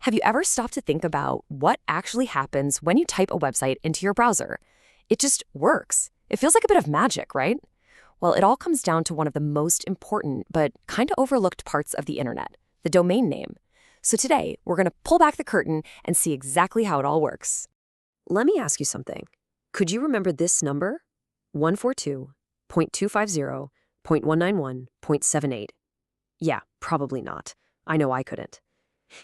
Have you ever stopped to think about what actually happens when you type a website into your browser? It just works. It feels like a bit of magic, right? Well, it all comes down to one of the most important but kind of overlooked parts of the internet, the domain name. So today, we're going to pull back the curtain and see exactly how it all works. Let me ask you something. Could you remember this number? 142.250.191.78. Yeah, probably not. I know I couldn't.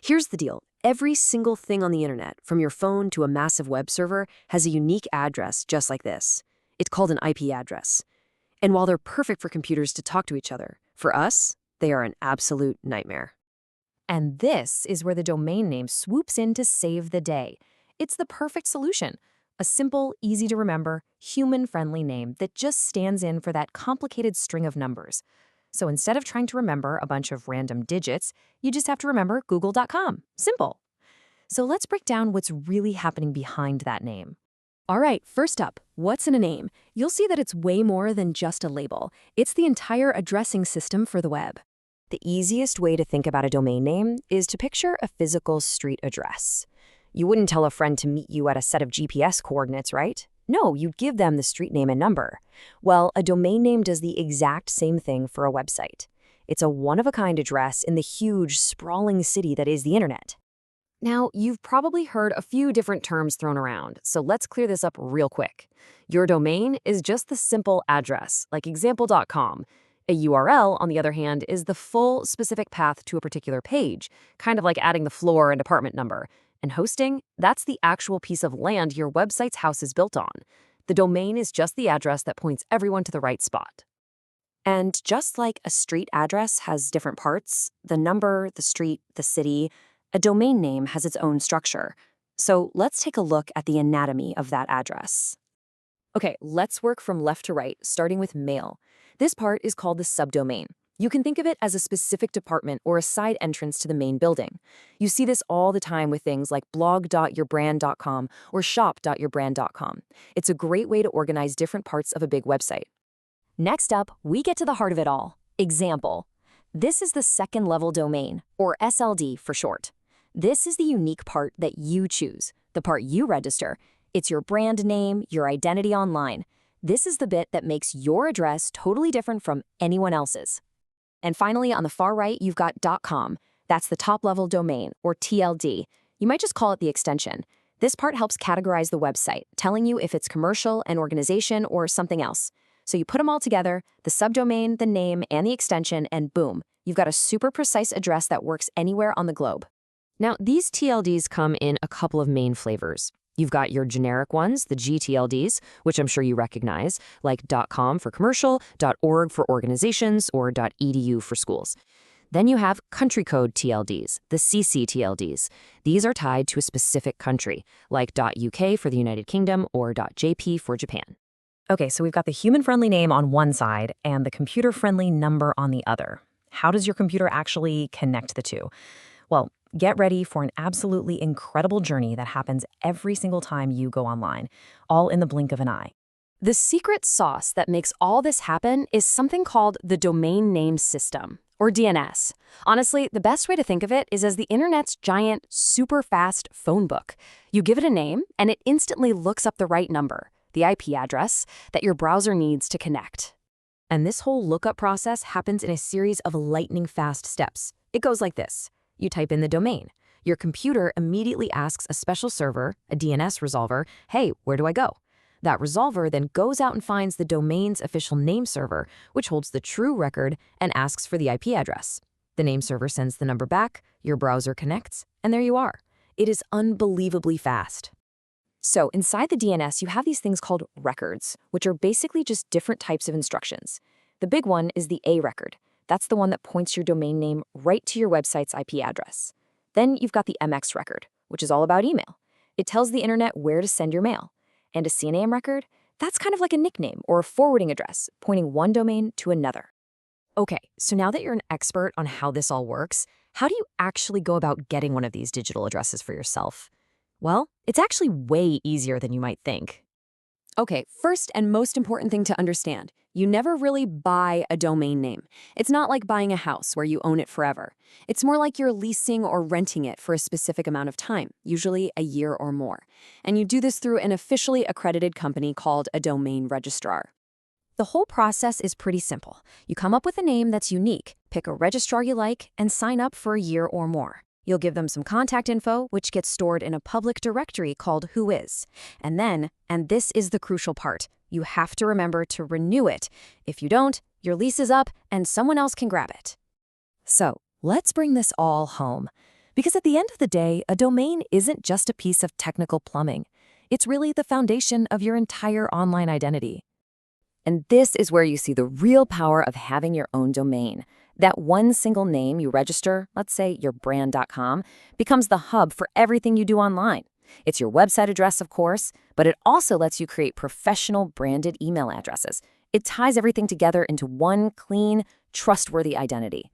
Here's the deal. Every single thing on the internet, from your phone to a massive web server, has a unique address just like this. It's called an IP address. And while they're perfect for computers to talk to each other, for us, they are an absolute nightmare. And this is where the domain name swoops in to save the day. It's the perfect solution. A simple, easy-to-remember, human-friendly name that just stands in for that complicated string of numbers. So instead of trying to remember a bunch of random digits, you just have to remember google.com. Simple. So let's break down what's really happening behind that name. All right, first up, what's in a name? You'll see that it's way more than just a label. It's the entire addressing system for the web. The easiest way to think about a domain name is to picture a physical street address. You wouldn't tell a friend to meet you at a set of GPS coordinates, right? No, you'd give them the street name and number. Well, a domain name does the exact same thing for a website. It's a one-of-a-kind address in the huge, sprawling city that is the internet. Now, you've probably heard a few different terms thrown around, so let's clear this up real quick. Your domain is just the simple address, like example.com. A URL, on the other hand, is the full, specific path to a particular page, kind of like adding the floor and apartment number. And hosting, that's the actual piece of land your website's house is built on. The domain is just the address that points everyone to the right spot. And just like a street address has different parts, the number, the street, the city, a domain name has its own structure. So let's take a look at the anatomy of that address. Okay, let's work from left to right, starting with mail. This part is called the subdomain. You can think of it as a specific department or a side entrance to the main building. You see this all the time with things like blog.yourbrand.com or shop.yourbrand.com. It's a great way to organize different parts of a big website. Next up, we get to the heart of it all, example. This is the second-level domain, or SLD for short. This is the unique part that you choose, the part you register. It's your brand name, your identity online. This is the bit that makes your address totally different from anyone else's. And finally, on the far right, you've got .com. That's the top-level domain, or TLD. You might just call it the extension. This part helps categorize the website, telling you if it's commercial, an organization, or something else. So you put them all together, the subdomain, the name, and the extension, and boom, you've got a super precise address that works anywhere on the globe. Now, these TLDs come in a couple of main flavors. You've got your generic ones, the gTLDs, which I'm sure you recognize, like .com for commercial, .org for organizations, or .edu for schools. Then you have country code TLDs, the ccTLDs. These are tied to a specific country, like .uk for the United Kingdom or .jp for Japan. Okay, so we've got the human-friendly name on one side and the computer-friendly number on the other. How does your computer actually connect the two? Well, get ready for an absolutely incredible journey that happens every single time you go online, all in the blink of an eye. The secret sauce that makes all this happen is something called the Domain Name System, or DNS. Honestly, the best way to think of it is as the internet's giant, super fast phone book. You give it a name, and it instantly looks up the right number, the IP address, that your browser needs to connect. And this whole lookup process happens in a series of lightning-fast steps. It goes like this. You type in the domain. Your computer immediately asks a special server, a DNS resolver, hey, where do I go? That resolver then goes out and finds the domain's official name server, which holds the true record and asks for the IP address. The name server sends the number back, your browser connects, and there you are. It is unbelievably fast. So inside the DNS, you have these things called records, which are basically just different types of instructions. The big one is the A record. That's the one that points your domain name right to your website's IP address. Then you've got the MX record, which is all about email. It tells the internet where to send your mail. And a CNAME record, that's kind of like a nickname or a forwarding address, pointing one domain to another. Okay, so now that you're an expert on how this all works, how do you actually go about getting one of these digital addresses for yourself? Well, it's actually way easier than you might think. Okay, first and most important thing to understand, you never really buy a domain name. It's not like buying a house where you own it forever. It's more like you're leasing or renting it for a specific amount of time, usually a year or more. And you do this through an officially accredited company called a domain registrar. The whole process is pretty simple. You come up with a name that's unique, pick a registrar you like, and sign up for a year or more. You'll give them some contact info, which gets stored in a public directory called Whois. And then, and this is the crucial part, you have to remember to renew it. If you don't, your lease is up and someone else can grab it. So let's bring this all home. Because at the end of the day, a domain isn't just a piece of technical plumbing. It's really the foundation of your entire online identity. And this is where you see the real power of having your own domain. That one single name you register, let's say your brand.com, becomes the hub for everything you do online. It's your website address, of course, but it also lets you create professional branded email addresses. It ties everything together into one clean, trustworthy identity.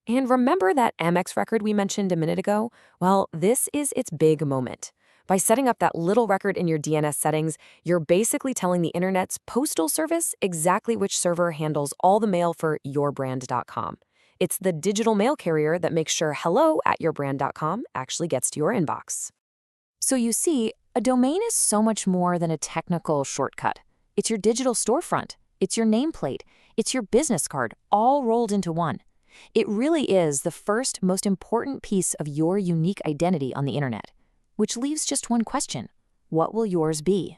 And remember that Amex record we mentioned a minute ago? Well, this is its big moment. By setting up that little record in your DNS settings, you're basically telling the internet's postal service exactly which server handles all the mail for yourbrand.com. It's the digital mail carrier that makes sure hello@yourbrand.com actually gets to your inbox. So you see, a domain is so much more than a technical shortcut. It's your digital storefront. It's your nameplate. It's your business card, all rolled into one. It really is the first, most important piece of your unique identity on the internet. Which leaves just one question. What will yours be?